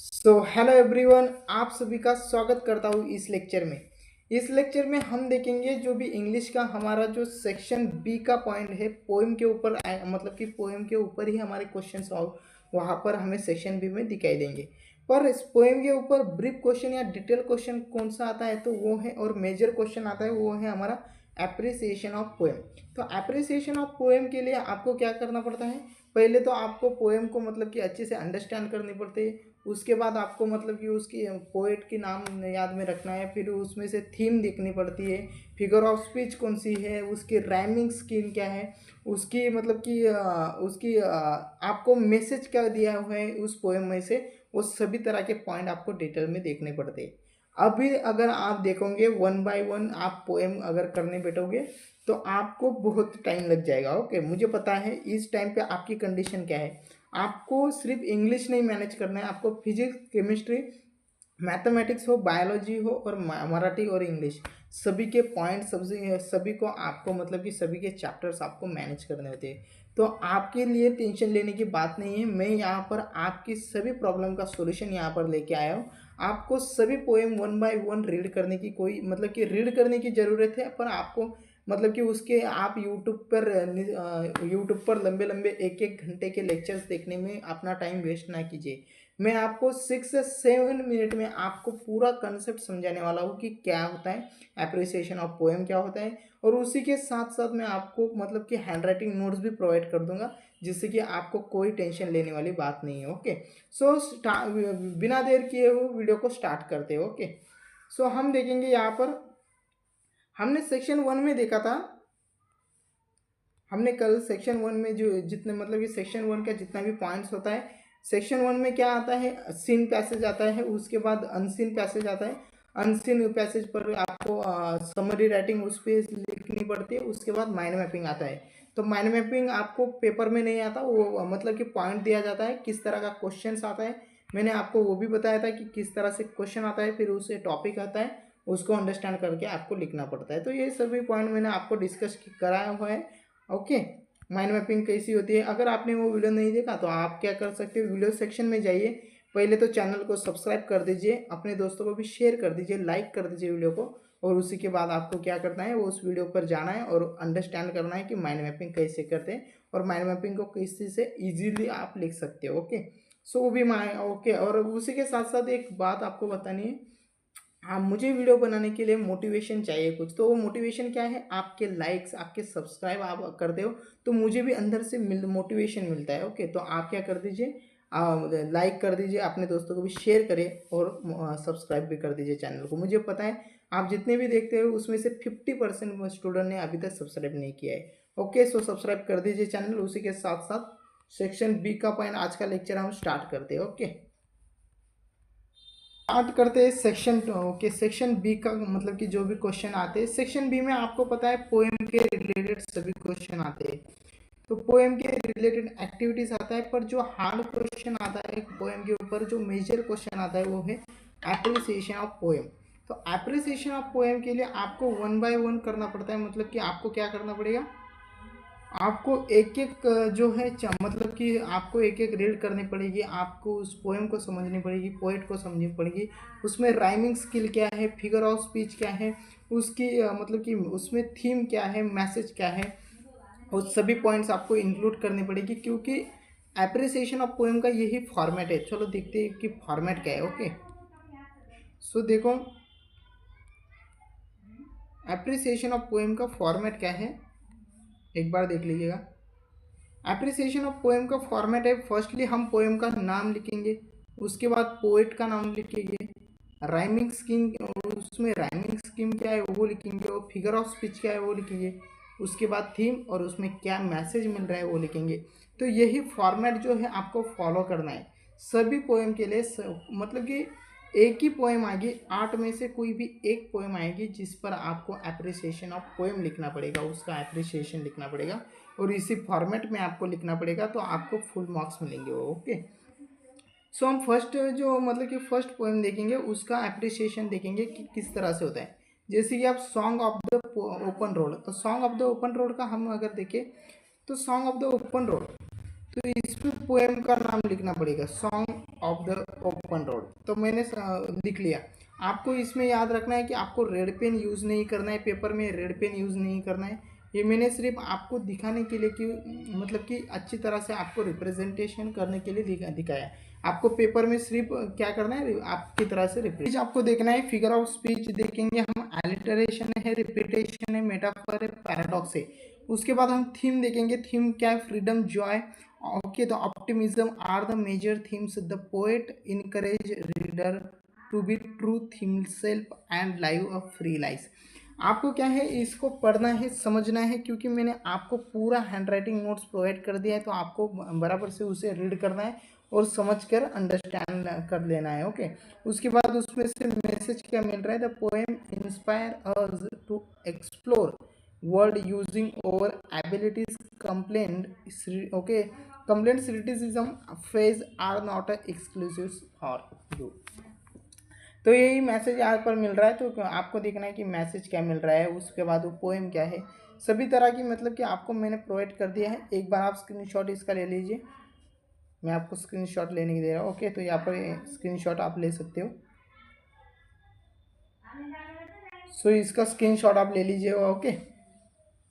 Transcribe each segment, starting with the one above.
Hello everyone, आप सभी का स्वागत करता हूँ इस लेक्चर में। इस लेक्चर में हम देखेंगे जो भी इंग्लिश का हमारा जो सेक्शन बी का पॉइंट है, पोएम के ऊपर मतलब कि पोएम के ऊपर ही हमारे क्वेश्चन वहाँ पर हमें सेक्शन बी में दिखाई देंगे। पर इस पोएम के ऊपर ब्रीफ क्वेश्चन या डिटेल क्वेश्चन कौन सा आता है तो वो है, और मेजर क्वेश्चन आता है वो है हमारा एप्रिसिएशन ऑफ पोएम। तो एप्रिसिएशन ऑफ पोएम के लिए आपको क्या करना पड़ता है, पहले तो आपको पोएम को मतलब कि अच्छे से अंडरस्टैंड करनी पड़ती है। उसके बाद आपको मतलब कि उसकी पोएट की नाम याद में रखना है, फिर उसमें से थीम देखनी पड़ती है, फिगर ऑफ स्पीच कौन सी है, उसकी राइमिंग स्कीम क्या है, उसकी मतलब कि आपको मैसेज क्या दिया हुआ है उस पोएम में से, वो सभी तरह के पॉइंट आपको डिटेल में देखने पड़ते हैं। अभी अगर आप देखोगे वन बाय वन आप पोएम अगर करने बैठोगे तो आपको बहुत टाइम लग जाएगा। ओके, मुझे पता है इस टाइम पे आपकी कंडीशन क्या है। आपको सिर्फ इंग्लिश नहीं मैनेज करना है, आपको फिजिक्स, केमिस्ट्री, मैथमेटिक्स हो, बायोलॉजी हो, और मराठी और इंग्लिश, सभी के पॉइंट सभी को आपको मतलब कि सभी के चैप्टर्स आपको मैनेज करने होते हैं। तो आपके लिए टेंशन लेने की बात नहीं है। मैं यहाँ पर आपकी सभी प्रॉब्लम का सॉल्यूशन यहाँ पर लेके आया हूँ। आपको सभी poem one by one read करने की कोई मतलब कि रीड करने की ज़रूरत है, पर आपको मतलब कि उसके आप यूट्यूब पर लंबे लंबे एक एक घंटे के लेक्चर्स देखने में अपना टाइम वेस्ट ना कीजिए। मैं आपको 6 से 7 मिनट में आपको पूरा कंसेप्ट समझाने वाला हूँ कि क्या होता है एप्रिसिएशन ऑफ पोएम, क्या होता है, और उसी के साथ साथ मैं आपको मतलब कि हैंड राइटिंग नोट्स भी प्रोवाइड कर दूंगा, जिससे कि आपको कोई टेंशन लेने वाली बात नहीं है। ओके, सो बिना देर किए हुए वीडियो को स्टार्ट करते हैं। ओके, सो हम देखेंगे यहाँ पर, हमने सेक्शन 1 में देखा था, हमने कल सेक्शन 1 में जो जितने मतलब कि सेक्शन 1 का जितना भी पॉइंट्स होता है, सेक्शन 1 में क्या आता है, सीन पैसेज आता है, उसके बाद अनसीन पैसेज आता है। अनसीन पैसेज पर आपको समरी राइटिंग उस पर लिखनी पड़ती है। उसके बाद माइंड मैपिंग आता है। तो माइंड मैपिंग आपको पेपर में नहीं आता, वो मतलब कि पॉइंट दिया जाता है किस तरह का क्वेश्चन आता है। मैंने आपको वो भी बताया था कि किस तरह से क्वेश्चन आता है, फिर उससे टॉपिक आता है, उसको अंडरस्टैंड करके आपको लिखना पड़ता है। तो ये सभी पॉइंट मैंने आपको डिस्कस कराया हुआ है। ओके, माइंड मैपिंग कैसी होती है, अगर आपने वो वीडियो नहीं देखा तो आप क्या कर सकते हो, वीडियो सेक्शन में जाइए, पहले तो चैनल को सब्सक्राइब कर दीजिए, अपने दोस्तों को भी शेयर कर दीजिए, लाइक कर दीजिए वीडियो को, और उसी के बाद आपको क्या करना है, वो उस वीडियो पर जाना है और अंडरस्टैंड करना है कि माइंड मैपिंग कैसे करते हैं, और माइंड मैपिंग को किसी से ईजिली आप लिख सकते हो। ओके, सो वो भी ओके, और उसी के साथ साथ एक बात आपको बतानी है। हाँ, मुझे वीडियो बनाने के लिए मोटिवेशन चाहिए कुछ, तो वो मोटिवेशन क्या है, आपके लाइक्स, आपके सब्सक्राइब आप करते हो तो मुझे भी अंदर से मोटिवेशन मिलता है। ओके, तो आप क्या कर दीजिए, लाइक कर दीजिए, अपने दोस्तों को भी शेयर करें, और सब्सक्राइब भी कर दीजिए चैनल को। मुझे पता है आप जितने भी देखते हो उसमें से 50% स्टूडेंट ने अभी तक सब्सक्राइब नहीं किया है। ओके, सो सब्सक्राइब कर दीजिए चैनल। उसी के साथ साथ सेक्शन बी का पॉइंट आज का लेक्चर हम स्टार्ट करते हैं। ओके, स्टार्ट करते हैं सेक्शन ओके, सेक्शन बी का मतलब कि जो भी क्वेश्चन आते हैं सेक्शन बी में, आपको पता है पोएम के रिलेटेड सभी क्वेश्चन आते हैं। तो पोएम के रिलेटेड एक्टिविटीज आता है, पर जो हार्ड क्वेश्चन आता है पोएम के ऊपर, जो मेजर क्वेश्चन आता है वो है एप्रिसिएशन ऑफ पोएम। तो एप्रिसिएशन ऑफ पोएम के लिए आपको वन बाय वन करना पड़ता है, मतलब कि आपको क्या करना पड़ेगा, आपको एक एक जो है मतलब कि आपको एक एक रीड करनी पड़ेगी, आपको उस पोएम को समझनी पड़ेगी, पोएट को समझनी पड़ेगी, उसमें राइमिंग स्किल क्या है, फिगर ऑफ स्पीच क्या है, उसकी मतलब कि उसमें थीम क्या है, मैसेज क्या है, वो सभी पॉइंट्स आपको इंक्लूड करनी पड़ेगी, क्योंकि एप्रिसिएशन ऑफ पोएम का यही फॉर्मेट है। चलो देखते हैं कि फॉर्मेट क्या है। ओके, सो देखो एप्रिसिएशन ऑफ पोएम का फॉर्मेट क्या है, एक बार देख लीजिएगा। एप्रिसिएशन ऑफ पोएम का फॉर्मेट है, फर्स्टली हम पोएम का नाम लिखेंगे, उसके बाद पोएट का नाम लिखेंगे, राइमिंग स्कीम, उसमें राइमिंग स्कीम क्या है वो लिखेंगे, और फिगर ऑफ स्पीच क्या है वो लिखेंगे, उसके बाद थीम और उसमें क्या मैसेज मिल रहा है वो लिखेंगे। तो यही फॉर्मेट जो है आपको फॉलो करना है सभी पोएम के लिए। मतलब कि एक ही पोएम आएगी, 8 में से कोई भी एक पोएम आएगी जिस पर आपको एप्रिसिएशन ऑफ पोएम लिखना पड़ेगा, उसका एप्रिसिएशन लिखना पड़ेगा, और इसी फॉर्मेट में आपको लिखना पड़ेगा, तो आपको फुल मार्क्स मिलेंगे वो। ओके, सो हम फर्स्ट जो मतलब कि फर्स्ट पोएम देखेंगे, उसका एप्रिसिएशन देखेंगे कि किस तरह से होता है। जैसे कि आप song of the open road, तो song of the open road का हम अगर देखें, तो song of the open road, तो इस पर पोएम का नाम लिखना पड़ेगा, song of the open road. तो मैंने लिख लिया। आपको इसमें याद रखना है कि आपको रेड पेन यूज़ नहीं करना है, पेपर में रेड पेन यूज़ नहीं करना है। ये मैंने सिर्फ आपको दिखाने के लिए कि मतलब कि अच्छी तरह से आपको रिप्रेजेंटेशन करने के लिए दिखाया। आपको पेपर में सिर्फ क्या करना है, आपकी तरह से रिप्रेजेंट आपको देखना है। फिगर ऑफ स्पीच देखेंगे हम, एलिटरेशन है, रिपीटेशन है, मेटाफर है, पैराडॉक्स है। उसके बाद हम थीम देखेंगे। थीम क्या है, फ्रीडम, जॉय, ओके। तो optimism are the major themes. The poet encourage reader to be true himself and live a free life. आपको क्या है, इसको पढ़ना है, समझना है, क्योंकि मैंने आपको पूरा हैंडराइटिंग नोट्स प्रोवाइड कर दिया है। तो आपको बराबर से उसे रीड करना है और समझकर अंडरस्टैंड कर लेना है, ओके। उसके बाद उसमें से मैसेज क्या मिल रहा है, the poem inspire us to explore word using over abilities, complaint, okay. Complaints, criticism, phase are not exclusive for you. तो यही मैसेज यहाँ पर मिल रहा है। तो आपको देखना है कि मैसेज क्या मिल रहा है, उसके बाद वो पोएम क्या है, सभी तरह की मतलब कि आपको मैंने प्रोवाइड कर दिया है। एक बार आप स्क्रीनशॉट इसका ले लीजिए, मैं आपको स्क्रीनशॉट लेने के दे रहा हूँ, ओके। तो यहाँ पर स्क्रीनशॉट आप ले सकते हो। सो इसका स्क्रीनशॉट आप ले लीजिए, ओके।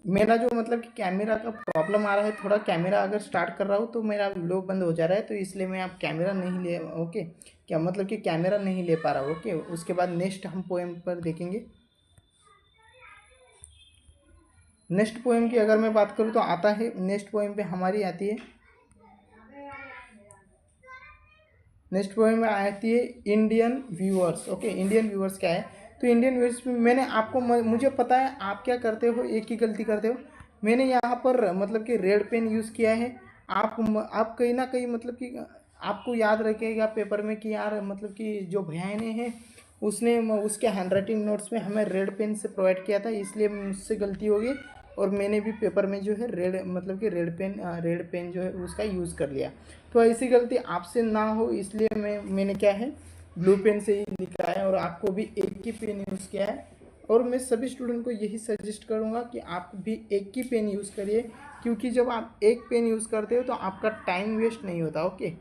मेरा जो मतलब कि कैमरा का प्रॉब्लम आ रहा है, थोड़ा कैमरा अगर स्टार्ट कर रहा हूँ तो मेरा वीडियो बंद हो जा रहा है, तो इसलिए मैं आप कैमरा नहीं ले, ओके, क्या मतलब कि कैमरा नहीं ले पा रहा हूँ, ओके। उसके बाद नेक्स्ट हम पोएम पर देखेंगे। नेक्स्ट पोएम की अगर मैं बात करूँ तो आता है, नेक्स्ट पोएम पे हमारी आती है, नेक्स्ट पोएम में आती है Indian viewers, okay. Indian viewers क्या है, तो इंडियन व्यूअर्स में मैंने आपको मुझे पता है आप क्या करते हो, एक ही गलती करते हो। मैंने यहाँ पर मतलब कि रेड पेन यूज़ किया है। आप कहीं ना कहीं मतलब कि आपको याद रखेगा पेपर में कि यार मतलब कि जो भैया ने हैं उसने उसके हैंडराइटिंग नोट्स में हमें रेड पेन से प्रोवाइड किया था, इसलिए मुझसे गलती हो गई और मैंने भी पेपर में जो है रेड मतलब कि रेड पेन जो है उसका यूज़ कर लिया। तो ऐसी गलती आपसे ना हो इसलिए मैंने क्या है, ब्लू पेन से ही लिखा है और आपको भी एक ही पेन यूज़ किया है। और मैं सभी स्टूडेंट को यही सजेस्ट करूँगा कि आप भी एक ही पेन यूज़ करिए, क्योंकि जब आप एक पेन यूज़ करते हो तो आपका टाइम वेस्ट नहीं होता, ओके।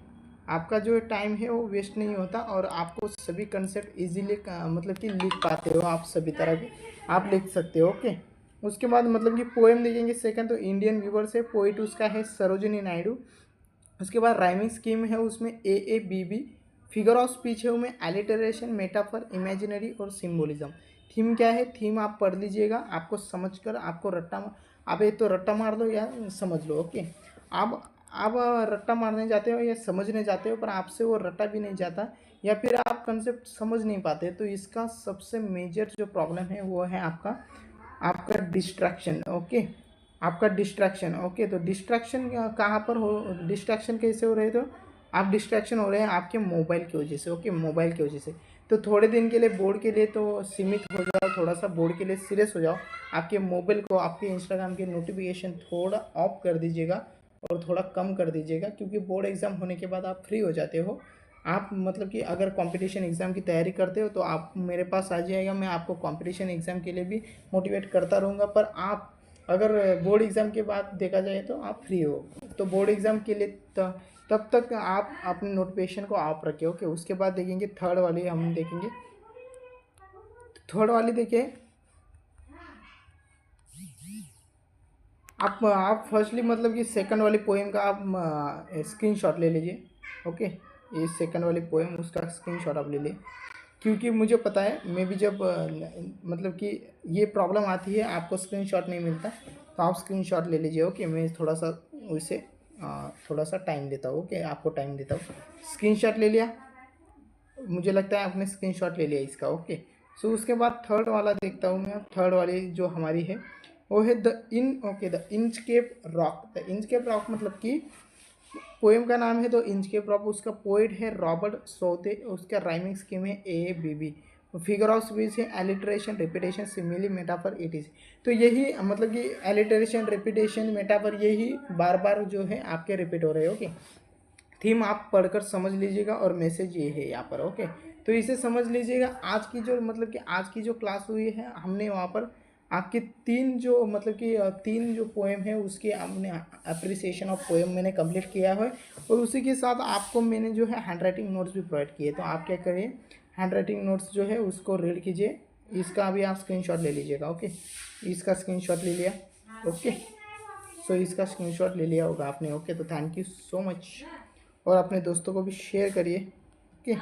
आपका जो टाइम है वो वेस्ट नहीं होता और आपको सभी कंसेप्ट इजीली मतलब कि लिख पाते हो, आप सभी तरह के आप लिख सकते हो, ओके। उसके बाद मतलब कि पोएम देखेंगे सेकंड, तो इंडियन व्यूवर्स है, पोइट उसका है सरोजिनी नायडू। उसके बाद राइमिंग स्कीम है उसमें A B B. Figure of speech है उसमें एलिटरेशन, मेटाफर, इमेजिनरी और सिम्बोलिज्म। थीम क्या है, थीम आप पढ़ लीजिएगा, आपको समझकर आपको आप एक तो रट्टा मार दो या समझ लो, ओके। आप रट्टा मारने जाते हो या समझने जाते हो पर आपसे वो रट्टा भी नहीं जाता, या फिर आप कंसेप्ट समझ नहीं पाते, तो इसका सबसे मेजर जो प्रॉब्लम है वो है आपका आपका डिस्ट्रैक्शन, ओके। आपका डिस्ट्रैक्शन, ओके। तो डिस्ट्रैक्शन कहाँ पर हो, डिस्ट्रैक्शन कैसे हो रहे, तो आप डिस्ट्रैक्शन हो रहे हैं आपके मोबाइल की वजह से, ओके, मोबाइल की वजह से। तो थोड़े दिन के लिए बोर्ड के लिए तो सीमित हो जाओ, थोड़ा सा बोर्ड के लिए सीरियस हो जाओ। आपके मोबाइल को, आपके इंस्टाग्राम के नोटिफिकेशन थोड़ा ऑफ कर दीजिएगा और थोड़ा कम कर दीजिएगा, क्योंकि बोर्ड एग्ज़ाम होने के बाद आप फ्री हो जाते हो। आप मतलब कि अगर कंपटीशन एग्ज़ाम की तैयारी करते हो तो आप मेरे पास आ जाइएगा, मैं आपको कंपटीशन एग्ज़ाम के लिए भी मोटिवेट करता रहूँगा। पर आप अगर बोर्ड एग्ज़ाम के बाद देखा जाए तो आप फ्री हो, तो बोर्ड एग्ज़ाम के लिए तब तक आप अपने नोटिफिकेशन को ऑफ रखें, ओके। उसके बाद देखेंगे थर्ड वाली, हम देखेंगे थर्ड वाली। देखिए आप फर्स्टली मतलब कि सेकंड वाली पोएम का आप स्क्रीनशॉट ले लीजिए, ओके। ये सेकंड वाली पोएम उसका स्क्रीनशॉट आप ले लीजिए, क्योंकि मुझे पता है मैं भी जब मतलब कि ये प्रॉब्लम आती है आपको स्क्रीनशॉट नहीं मिलता, तो आप स्क्रीनशॉट ले लीजिए, ओके। मैं थोड़ा सा उसे थोड़ा सा टाइम देता हूँ, ओके, आपको टाइम देता हूँ। स्क्रीनशॉट ले लिया, मुझे लगता है आपने स्क्रीनशॉट ले लिया इसका, ओके। सो उसके बाद थर्ड वाला देखता हूँ मैं। थर्ड वाली जो हमारी है वो है the Inchcape rock. The Inchcape rock मतलब कि पोएम का नाम है द इंचकेप रॉक, उसका पोइट है रॉबर्ट सोथे, उसका राइमिंग स्कीम है A B B. Figure of speech है alliteration, repetition, simile, metaphor, etc. तो यही मतलब कि एलिटरेशन, रिपीटेशन, मेटाफर यही बार बार जो है आपके रिपीट हो रहे हैं, ओके। थीम आप पढ़कर समझ लीजिएगा और मैसेज ये है यहाँ पर, ओके। तो इसे समझ लीजिएगा। आज की जो मतलब कि आज की जो क्लास हुई है हमने वहाँ पर आपके तीन जो मतलब कि तीन जो पोएम है उसकी हमने अप्रिसिएशन ऑफ पोएम मैंने कंप्लीट किया है, और उसी के साथ आपको मैंने जो है हैंड राइटिंग नोट्स भी प्रोवाइड किए। तो आप क्या करिए, हैंड राइटिंग नोट्स जो है उसको रीड कीजिए, इसका अभी आप स्क्रीनशॉट ले लीजिएगा। ओके, इसका स्क्रीनशॉट ले लिया। ओके, सो इसका स्क्रीनशॉट ले लिया होगा आपने। ओके, तो थैंक यू सो मच, और अपने दोस्तों को भी शेयर करिए। ओके।